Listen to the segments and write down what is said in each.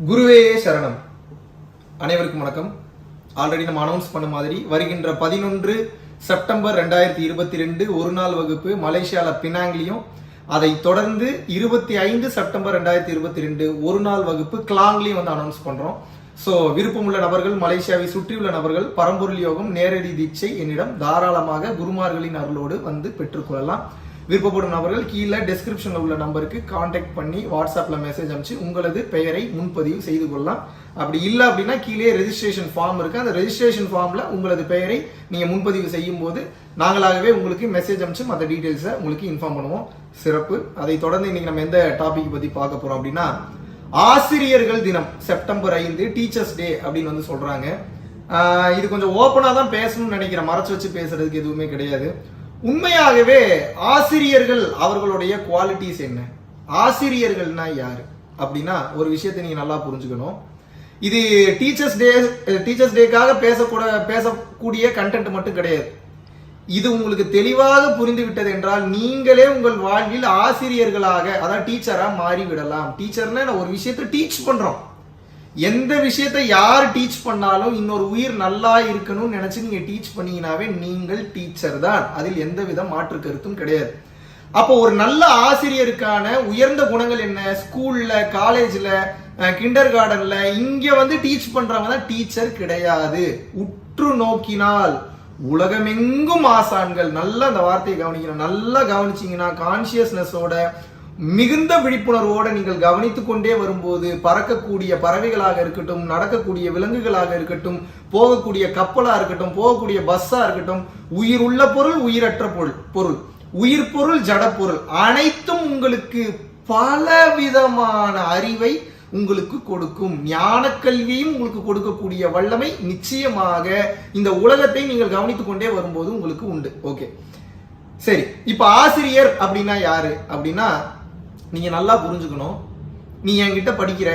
குருவே சரணம். அனைவருக்கும் வணக்கம். ஆல்ரெடி நம்ம அனௌன்ஸ் பண்ண மாதிரி வருகின்ற 11 செப்டம்பர் 2022 ஒரு நாள் வகுப்பு மலேசியால பினாங்லையும், அதை தொடர்ந்து 25 செப்டம்பர் 2022 ஒரு நாள் வகுப்பு கிளாங்லையும் வந்து அனௌன்ஸ் பண்றோம். ஸோ விருப்பமுள்ள நபர்கள், மலேசியாவை சுற்றியுள்ள நபர்கள் பரம்பொருள் யோகம் நேரடி தீட்சை என்னிடம் தாராளமாக குருமார்களின் அருளோடு வந்து பெற்றுக்கொள்ளலாம். விருப்பப்படும் நபர்கள் கீழே டெஸ்கிரிப்ஷன்ல உள்ள நம்பருக்கு கான்டாக்ட் பண்ணி வாட்ஸ்அப்ல மெசேஜ் அனுப்பிச்சு உங்களது பெயரை முன்பதிவு செய்து கொள்ளலாம். அப்படி இல்லை அப்படின்னா கீழே ரெஜிஸ்ட்ரேஷன் ஃபார்ம் இருக்கு. அந்த ரெஜிஸ்ட்ரேஷன் ஃபார்ம்ல உங்களது பெயரை நீங்க முன்பதிவு செய்யும் போது நாங்களாகவே உங்களுக்கு மெசேஜ் அனுப்பிச்சு மற்ற டீடைல்ஸை உங்களுக்கு இன்ஃபார்ம் பண்ணுவோம். சிறப்பு. அதை தொடர்ந்து இன்னைக்கு நம்ம எந்த டாபிக் பத்தி பார்க்க போறோம் அப்படின்னா, ஆசிரியர்கள் தினம் செப்டம்பர் 5 டீச்சர்ஸ் டே அப்படின்னு வந்து சொல்றாங்க. இது கொஞ்சம் ஓப்பனா தான் பேசணும்னு நினைக்கிறேன், மறைச்சு வச்சு பேசுறதுக்கு எதுவுமே கிடையாது. உண்மையாகவே ஆசிரியர்கள் அவர்களுடைய குவாலிட்டிஸ் என்ன, ஆசிரியர்கள்னா யாரு அப்படின்னா ஒரு விஷயத்தை நீங்க நல்லா புரிஞ்சுக்கணும். இது டீச்சர்ஸ் டேக்காக பேசக்கூடிய கண்டென்ட் மட்டும் கிடையாது. இது உங்களுக்கு தெளிவாக புரிந்து விட்டது என்றால் நீங்களே உங்கள் வாழ்வில் ஆசிரியர்களாக, அதாவது டீச்சரா மாறிவிடலாம். டீச்சர்னா ஒரு விஷயத்தை டீச் பண்றோம். எந்த விஷயத்தை யார் டீச் பண்ணாலும் இன்னொரு உயிர் நல்லா இருக்கணும்னு நினைச்சு நீங்க டீச் பண்ணீங்கன்னாவே நீங்கள் டீச்சர் தான். அதில் எந்த வித மாற்று கருத்தும் கிடையாது. அப்போ ஒரு நல்ல ஆசிரியருக்கான உயர்ந்த குணங்கள் என்ன? ஸ்கூல்ல, காலேஜ்ல, கிண்டர் கார்டன்ல இங்க வந்து டீச் பண்றவங்க தான் டீச்சர் கிடையாது. உற்று நோக்கினால் உலகமெங்கும் ஆசான்கள். நல்லா அந்த வார்த்தையை கவனிக்கணும். நல்லா கவனிச்சீங்கன்னா கான்சியஸ்னஸோட, மிகுந்த விழிப்புணர்வோட நீங்கள் கவனித்துக் கொண்டே வரும்போது பறக்கக்கூடிய பறவைகளாக இருக்கட்டும், நடக்கக்கூடிய விலங்குகளாக இருக்கட்டும், போகக்கூடிய கப்பலா இருக்கட்டும், போகக்கூடிய பஸ்ஸா இருக்கட்டும், உயிர் உள்ள பொருள், உயிரற்ற பொருள், உயிர் பொருள், ஜட பொருள் அனைத்தும் உங்களுக்கு பலவிதமான அறிவை உங்களுக்கு கொடுக்கும். ஞான கல்வியும் உங்களுக்கு கொடுக்கக்கூடிய வல்லமை நிச்சயமாக இந்த உலகத்தை நீங்கள் கவனித்துக் கொண்டே வரும்போது உங்களுக்கு உண்டு. ஓகே, சரி. இப்ப ஆசிரியர் அப்படின்னா யாரு அப்படின்னா, நீங்க நல்லா புரிஞ்சுக்கணும். நீ என்கிட்ட படிக்கிற,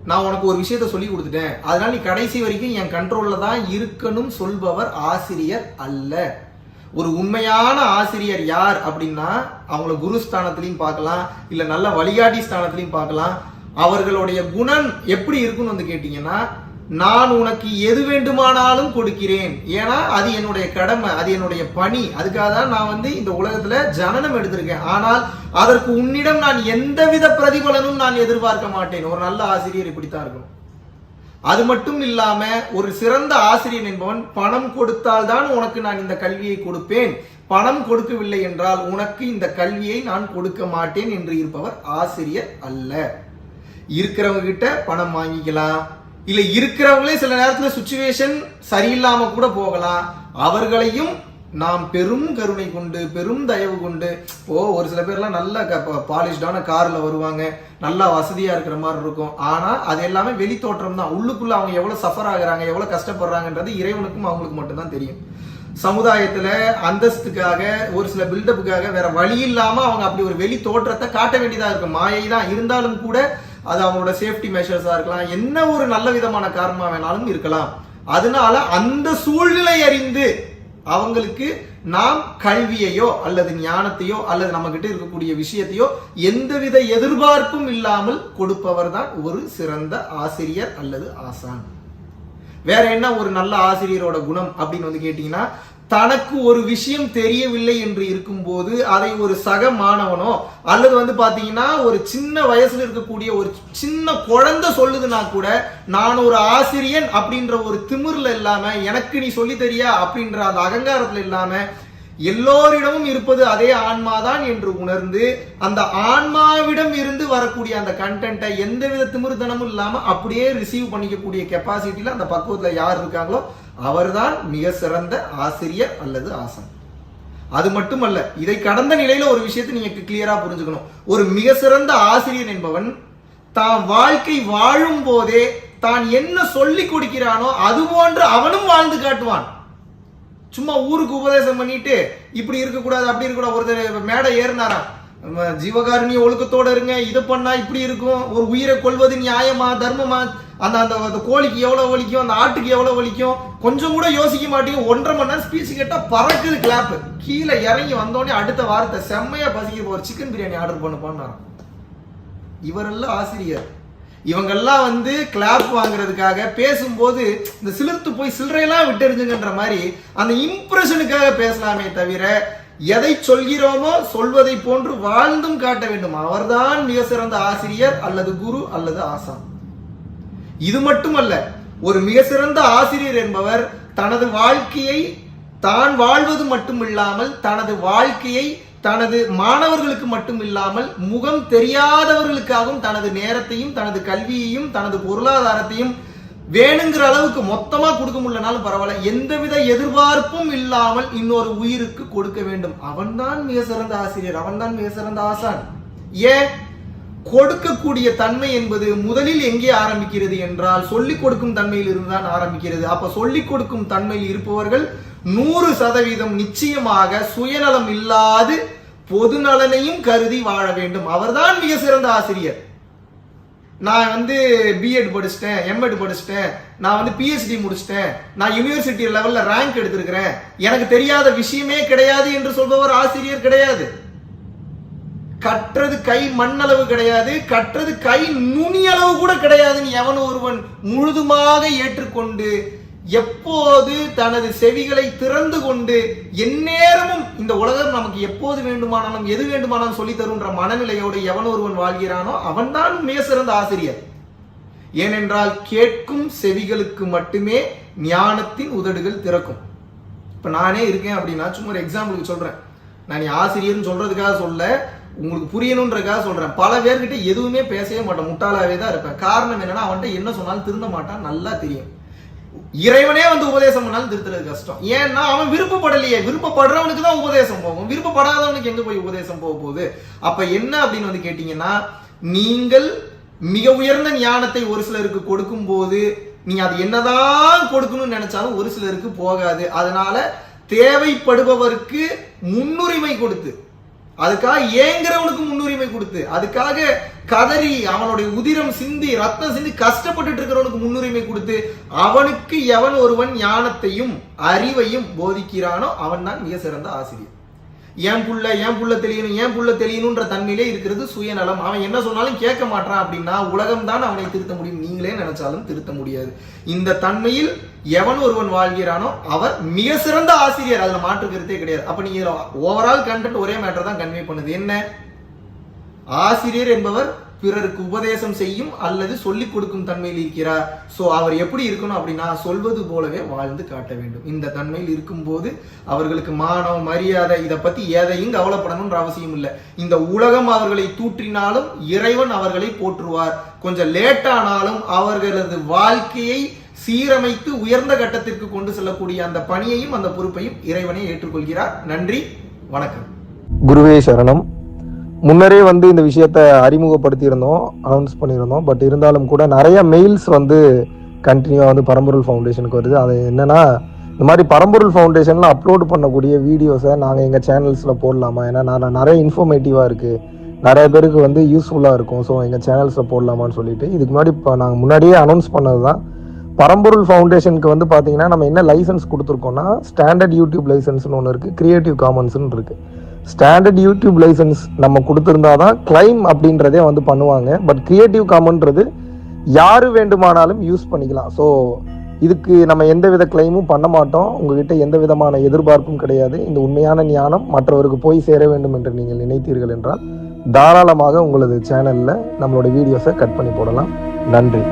நான் உனக்கு ஒரு விஷயத்த சொல்லி கொடுத்துட்டேன், அதனால நீ கடைசி வரைக்கும் என் கண்ட்ரோல்ல தான் இருக்கணும் சொல்பவர் ஆசிரியர் அல்ல. ஒரு உண்மையான ஆசிரியர் யார் அப்படின்னா, அவங்கள குரு ஸ்தானத்திலையும் பார்க்கலாம், இல்ல நல்ல வழிகாட்டி ஸ்தானத்திலையும் பார்க்கலாம். அவர்களுடைய குணம் எப்படி இருக்குன்னு வந்து கேட்டீங்கன்னா, நான் உனக்கு எது வேண்டுமானாலும் கொடுக்கிறேன், ஏன்னா அது என்னுடைய கடமை, அது என்னுடைய பணி, அதுக்காக தான் நான் வந்து இந்த உலகத்துல ஜனனம் எடுத்திருக்கேன். ஆனால் அதற்கு உன்னிடம் நான் எந்தவித பிரதிபலனும் நான் எதிர்பார்க்க மாட்டேன். ஒரு நல்ல ஆசிரியர் இப்படித்தான் இருக்கணும். அது மட்டும் இல்லாம ஒரு சிறந்த ஆசிரியர் என்பவன் பணம் கொடுத்தால் தான் உனக்கு நான் இந்த கல்வியை கொடுப்பேன், பணம் கொடுக்கவில்லை என்றால் உனக்கு இந்த கல்வியை நான் கொடுக்க மாட்டேன் என்று இருப்பவர் ஆசிரியர் அல்ல. இருக்கிறவங்க கிட்ட பணம் வாங்கிக்கலாம், இல்ல இருக்கிறவங்களே சில நேரத்துல சுச்சுவேஷன் சரியில்லாம கூட போகலாம். அவர்களையும் நாம் பெரும் கருணை கொண்டு, பெரும் தயவு கொண்டு, ஒரு சில பேர்லாம் நல்ல பாலிஷ்டான கார்ல வருவாங்க, நல்லா வசதியா இருக்கிற மாதிரி இருக்கும். ஆனா அது எல்லாமே வெளி தோற்றம் தான். உள்ளுக்குள்ள அவங்க எவ்வளவு சஃபர் ஆகுறாங்க, எவ்வளவு கஷ்டப்படுறாங்கன்றது இறைவனுக்கும் அவங்களுக்கு மட்டும்தான் தெரியும். சமுதாயத்துல அந்தஸ்துக்காக, ஒரு சில பில்டப்புக்காக வேற வழி இல்லாம அவங்க அப்படி ஒரு வெளி தோற்றத்தை காட்ட வேண்டியதா இருக்கும். மாயை தான் இருந்தாலும் கூட அது அவங்களோட சேஃப்டி மெஷர்ஸா இருக்கலாம், என்ன ஒரு நல்ல விதமான காரணமா வேணாலும் இருக்கலாம். அதனால அந்த சூழ்நிலை அறிந்து அவங்களுக்கு நாம் கல்வியையோ அல்லது ஞானத்தையோ அல்லது நம்ம கிட்ட இருக்கக்கூடிய விஷயத்தையோ எந்தவித எதிர்பார்ப்பும் இல்லாமல் கொடுப்பவர் தான் ஒரு சிறந்த ஆசிரியர் அல்லது ஆசான். வேற என்ன ஒரு நல்ல ஆசிரியரோட குணம் அப்படின்னு வந்து கேட்டீங்கன்னா, தனக்கு ஒரு விஷயம் தெரியவில்லை என்று இருக்கும்போது அதை ஒரு சக மாணவனோ அல்லது வந்து பாத்தீங்கன்னா ஒரு சின்ன வயசுல இருக்கக்கூடிய ஒரு சின்ன குழந்தை சொல்லுதுன்னா கூட, நான் ஒரு ஆசிரியன் அப்படின்ற ஒரு திமிர்ல இல்லாம, எனக்கு நீ சொல்லி தெரியா அப்படின்ற அந்த அகங்காரத்துல இல்லாம, எல்லோரிடமும் இருப்பது அதே ஆன்மாதான் என்று உணர்ந்து அந்த ஆன்மாவிடம் இருந்து வரக்கூடிய அந்த கண்டென்ட்டை எந்தவித திமிர்த்தனமும் இல்லாம அப்படியே ரிசீவ் பண்ணிக்கக்கூடிய கெப்பாசிட்டியில அந்த பக்குவத்துல யார் இருக்காங்களோ அவர்தான் மிக சிறந்த ஆசிரியர் அல்லது ஆசான். அது மட்டுமல்ல, இதை கடந்த நிலையில ஒரு விஷயத்தை நீங்க கிளியரா புரிஞ்சுக்கணும். ஒரு மிக சிறந்த ஆசிரியர் என்பவன் தான் வாழ்க்கை வாழும் போதே தான் என்ன சொல்லி கொடுக்கிறானோ அது போன்று அவனும் வாழ்ந்து காட்டுவான். சும்மா ஊருக்கு உபதேசம் பண்ணிட்டு இப்படி இருக்கக்கூடாது, அப்படி இருக்கக்கூடாது. ஒருத்தர் மேடை ஏறினாராம், ஜீவகாருண்ய ஒழுக்கத்தோட இருங்க, இது பண்ணா இப்படி இருக்கும், ஒரு உயிரை கொள்வது நியாயமா, தர்மமா, அந்த கோழிக்கு எவ்வளவு வலிக்கும், அந்த ஆட்டுக்கு எவ்வளவு வலிக்கும், கொஞ்சம் கூட யோசிக்க மாட்டீங்க. 1.5 மணி நேரம் ஸ்பீச் கேட்டா பறக்குது கிளாப். கீழே இறங்கி வந்தோடனே அடுத்த வாரத்தை செம்மையா பசிக்க ஒரு சிக்கன் பிரியாணி ஆர்டர் பண்ண. இவரெல்லாம் ஆசிரியர். இவங்கெல்லாம் வந்து கிளாப் வாங்குறதுக்காக பேசும்போது இந்த சிலிர்த்து போய் சில்லறையெல்லாம் விட்டுருந்துங்கன்ற மாதிரி அந்த இம்ப்ரெஷனுக்காக பேசலாமே தவிர எதை சொல்கிறோமோ சொல்வதை போன்று வாழ்ந்தும் காட்ட வேண்டும். அவர்தான் மிக சிறந்த ஆசிரியர் அல்லது குரு அல்லது ஆசான். இது மட்டுமல்ல, ஒரு மிக சிறந்த ஆசிரியர் என்பவர் தனது வாழ்க்கையை தான் வாழ்வது மட்டுமில்லாமல் தனது வாழ்க்கையை தனது மாணவர்களுக்கு மட்டும் இல்லாமல் முகம் தெரியாதவர்களுக்காகவும் தனது நேரத்தையும் தனது கல்வியையும் தனது பொருளாதாரத்தையும் வேணுங்கிற அளவுக்கு மொத்தமா கொடுக்க முடியலனாலும் பரவாயில்ல, எந்தவித எதிர்பார்ப்பும் இல்லாமல் இன்னொரு உயிருக்கு கொடுக்க வேண்டும். அவன்தான் மிக சிறந்த ஆசிரியர், அவன்தான் மிக சிறந்த ஆசான். ஏன்? கொடுக்கக்கூடிய தன்மை என்பது முதலில் எங்கே ஆரம்பிக்கிறது என்றால் சொல்லிக் கொடுக்கும் தன்மையில் இருந்துதான் ஆரம்பிக்கிறது. அப்ப சொல்லிக் கொடுக்கும் தன்மையில் இருப்பவர்கள் 100% நிச்சயமாக சுயநலம் இல்லாது பொது நலனையும் கருதி வாழ வேண்டும். அவர்தான் மிக சிறந்த ஆசிரியர். நான் வந்து பிஎட் படிச்சிட்டேன், எம்எட் படிச்சிட்டேன், நான் வந்து பிஹெச்டி முடிச்சிட்டேன், நான் யூனிவர்சிட்டி லெவல்ல ரேங்க் எடுத்திருக்கிறேன், எனக்கு தெரியாத விஷயமே கிடையாது என்று சொல்பவர் ஆசிரியர் கிடையாது. கற்றது கை மண்ணளவு கிடையாது, கற்றது கை நுனி அளவு கூட கிடையாதுன்னு எவன் ஒருவன் முழுதுமாக ஏற்றுக்கொண்டு எப்போது தனது செவிகளை திறந்து கொண்டு எந்நேரமும் இந்த உலகம் நமக்கு எப்போது வேண்டுமானாலும் எது வேண்டுமானாலும் சொல்லி தருன்ற மனநிலையோடு எவன் ஒருவன் வாழ்கிறானோ அவன்தான் மிக சிறந்த ஆசிரியர். ஏனென்றால் கேட்கும் செவிகளுக்கு மட்டுமே ஞானத்தின் உதடுகள் திறக்கும். இப்ப நானே இருக்கேன் அப்படின்னா சும்மா ஒரு எக்ஸாம்பிளுக்கு சொல்றேன், நான் நீ ஆசிரியர்னு சொல்றதுக்காக சொல்ல, உங்களுக்கு புரியணுன்றதுக்காக சொல்றேன். பல பேர்கிட்ட எதுவுமே பேசவே மாட்டேன், முட்டாளாவே தான் இருப்பேன். காரணம் என்னன்னா அவன்கிட்ட என்ன சொன்னாலும் திருந்த மாட்டான், நல்லா தெரியும். இறைவனே வந்து உபதேசம் பண்ணாலும் திருத்துறது கஷ்டம். ஏன்னா அவன் விருப்பப்படலையே, விருப்பப்படுறவனுக்கு தான் உபதேசம் போகும், விருப்பப்படாதவனுக்கு எங்க போய் உபதேசம் போக போகுது? அப்ப என்ன அப்படின்னு வந்து கேட்டீங்கன்னா, நீங்கள் மிக உயர்ந்த ஞானத்தை ஒரு சிலருக்கு கொடுக்கும் போது நீங்க அது என்னதான் கொடுக்கணும்னு நினைச்சாலும் ஒரு சிலருக்கு போகாது. அதனால தேவைப்படுபவருக்கு முன்னுரிமை கொடுத்து, அதுக்காக ஏங்குறவனுக்கு முன்னுரிமை கொடுத்து, அதுக்காக கதறி அவனுடைய உதிரம் சிந்தி ரத்தம் சிந்தி கஷ்டப்பட்டு இருக்கிறவனுக்கு முன்னுரிமை கொடுத்து, அவனுக்கு எவன் ஒருவன் ஞானத்தையும் அறிவையும் போதிக்கிறானோ அவன் தான் மிக சிறந்த ஆசிரியர். ஏன் புள்ள தெளியணும்ன்ற தன்மையிலே இருக்கிறது சுயநலம். அவன் என்ன சொன்னாலும் கேட்க மாட்டான் அப்படின்னா உலகம் தான் அவனை திருத்த முடியும், நீங்களே நினைச்சாலும் திருத்த முடியாது. இந்த தன்மையில் எவன் ஒருவன் வாழ்கிறானோ அவர் மிக சிறந்த ஆசிரியர், அதுல மாற்று கருத்தே கிடையாது. அப்ப நீங்க ஓவரால் கண்டென்ட் ஒரே மேட்டர் தான் கன்வே பண்ணுது. என்ன? ஆசிரியர் என்பவர் பிறருக்கு உபதேசம் செய்யும் அல்லது சொல்லிக் கொடுக்கும் தன்மையில் இருக்கிறார். சோ அவர் எப்படி இருக்கணும் அப்படின்னா சொல்வது போலவே வாழ்ந்து காட்ட வேண்டும். இந்த தன்மையில் இருக்கும்போது அவர்களுக்கு மானம் மரியாதை இதை பத்தி எதையும் கவலைப்படணும்ன்ற அவசியம் இல்லை. இந்த உலகம் அவர்களை தூற்றினாலும் இறைவன் அவர்களை போற்றுவார். கொஞ்சம் லேட்டானாலும் அவர்களது வாழ்க்கையை சீரமைத்து உயர்ந்த கட்டத்திற்கு கொண்டு செல்லக்கூடிய அந்த பணியையும் அந்த பொறுப்பையும் இறைவனை ஏற்றுக்கொள்கிறார். நன்றி, வணக்கம். குருவே சரணம். முன்னரே வந்து இந்த விஷயத்த அறிமுகப்படுத்தி இருந்தோம், அனௌன்ஸ் பண்ணியிருந்தோம். பட் இருந்தாலும் கூட நிறைய மெயில்ஸ் வந்து கண்டினியூவாக வந்து பரம்பொருள் ஃபவுண்டேஷனுக்கு வருது. அது என்னன்னா, இந்த மாதிரி பரம்பொருள் ஃபவுண்டேஷனில் அப்லோட் பண்ணக்கூடிய வீடியோஸை நாங்கள் எங்கள் சேனல்ஸில் போடலாமா, ஏன்னா நிறைய இன்ஃபர்மேட்டிவாக இருக்குது, நிறைய பேருக்கு வந்து யூஸ்ஃபுல்லாக இருக்கும், ஸோ எங்கள் சேனல்ஸில் போடலாமான்னு சொல்லிட்டு இதுக்கு முன்னாடி இப்போ நாங்கள் முன்னாடியே அனௌன்ஸ் பண்ணது தான். பரம்பொருள் ஃபவுண்டேஷனுக்கு வந்து பார்த்தீங்கன்னா நம்ம என்ன லைசன்ஸ் கொடுத்துருக்கோம்னா, ஸ்டாண்டர்ட் யூடியூப் லைசன்ஸ்னு ஒன்று இருக்குது, கிரியேட்டிவ் காமன்ஸ்னு இருக்குது. ஸ்டாண்டர்ட் யூடியூப் லைசன்ஸ் நம்ம கொடுத்துருந்தா தான் கிளைம் அப்படின்றதே வந்து பண்ணுவாங்க. பட் கிரியேட்டிவ் காமன்றது யார் வேண்டுமானாலும் யூஸ் பண்ணிக்கலாம். ஸோ இதுக்கு நம்ம எந்த வித கிளைமும் பண்ண மாட்டோம், உங்ககிட்ட எந்த விதமான எதிர்பார்ப்பும் கிடையாது. இந்த உண்மையான ஞானம் மற்றவருக்கு போய் சேர வேண்டும் என்று நீங்கள் நினைத்தீர்கள் என்றால் தாராளமாக உங்களது சேனலில் நம்மளோட வீடியோஸை கட் பண்ணி போடலாம். நன்றி.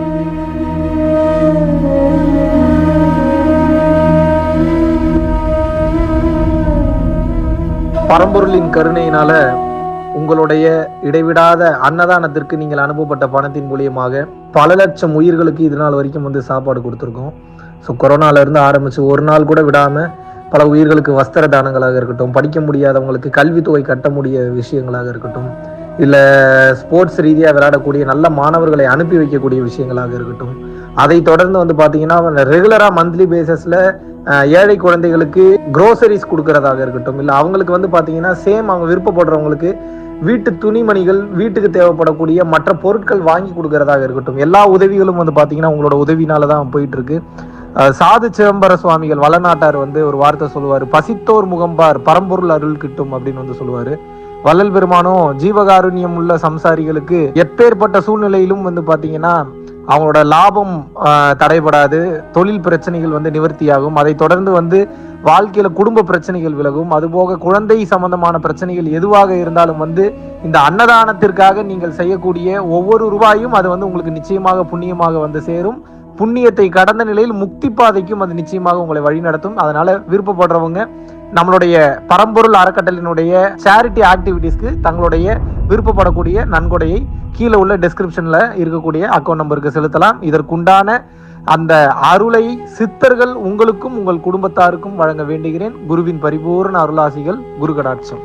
பரம்பொருளின் கருணையினால உங்களுடைய இடைவிடாத அன்னதானத்திற்கு நீங்கள் அனுப்பப்பட்ட பணத்தின் மூலியமாக பல லட்சம் உயிர்களுக்கு இது நாள் வரைக்கும் வந்து சாப்பாடு கொடுத்துருக்கோம். ஸோ கொரோனால இருந்து ஆரம்பிச்சு ஒரு நாள் கூட விடாம பல உயிர்களுக்கு வஸ்திர தானங்களாக இருக்கட்டும், படிக்க முடியாதவங்களுக்கு கல்வித்தொகை கட்ட முடிய விஷயங்களாக இருக்கட்டும், இல்லை ஸ்போர்ட்ஸ் ரீதியாக விளையாடக்கூடிய நல்ல மாணவர்களை அனுப்பி வைக்கக்கூடிய விஷயங்களாக இருக்கட்டும், அதை தொடர்ந்து வந்து பார்த்தீங்கன்னா ரெகுலராக மந்த்லி பேசிஸில் ஏழை குழந்தைகளுக்கு க்ரோசரிஸ் கொடுக்கறதாக இருக்கட்டும், இல்லை அவங்களுக்கு வந்து பார்த்தீங்கன்னா சேம் அவங்க விருப்பப்படுறவங்களுக்கு வீட்டு துணிமணிகள், வீட்டுக்கு தேவைப்படக்கூடிய மற்ற பொருட்கள் வாங்கி கொடுக்கறதாக இருக்கட்டும், எல்லா உதவிகளும் வந்து பார்த்தீங்கன்னா உங்களோட உதவினால தான் போயிட்டு இருக்கு. சாது சிதம்பர சுவாமிகள் வளநாட்டார் வந்து ஒரு வார்த்தை சொல்லுவார், பசித்தோர் முகம்பார் பரம்பொருள் அருள் கிட்டும் அப்படின்னு வந்து சொல்லுவார். வள்ளல் பெருமானும் ஜீவகாருண்யம் உள்ள சம்சாரிகளுக்கு எப்பேற்பட்ட சூழ்நிலையிலும் வந்து பாத்தீங்கன்னா அவங்களோட லாபம் தடைபடாது, தொழில் பிரச்சனைகள் வந்து நிவர்த்தியாகும், அதை தொடர்ந்து வந்து வாழ்க்கையில குடும்ப பிரச்சனைகள் விலகும், அதுபோக குழந்தை சம்பந்தமான பிரச்சனைகள் எதுவாக இருந்தாலும் வந்து இந்த அன்னதானத்திற்காக நீங்கள் செய்யக்கூடிய ஒவ்வொரு ரூபாயும் அது வந்து உங்களுக்கு நிச்சயமாக புண்ணியமாக வந்து சேரும். புண்ணியத்தை கடந்த நிலையில் முக்தி பாதைக்கும் அது நிச்சயமாக உங்களை வழி நடத்தும். அதனால விருப்பப்படுறவங்க நம்மளுடைய பரம்பொருள் அறக்கட்டளையினுடைய சேரிட்டி ஆக்டிவிட்டீஸ்க்கு தங்களுடைய விருப்பப்படக்கூடிய நன்கொடையை கீழே உள்ள டெஸ்கிரிப்ஷன்ல இருக்கக்கூடிய அக்கௌண்ட் நம்பருக்கு செலுத்தலாம். இதற்குண்டான அந்த அருளை சித்தர்கள் உங்களுக்கும் உங்கள் குடும்பத்தாருக்கும் வழங்க வேண்டுகிறேன். குருவின் பரிபூர்ண அருளாசிகள். குரு கடாட்சம்.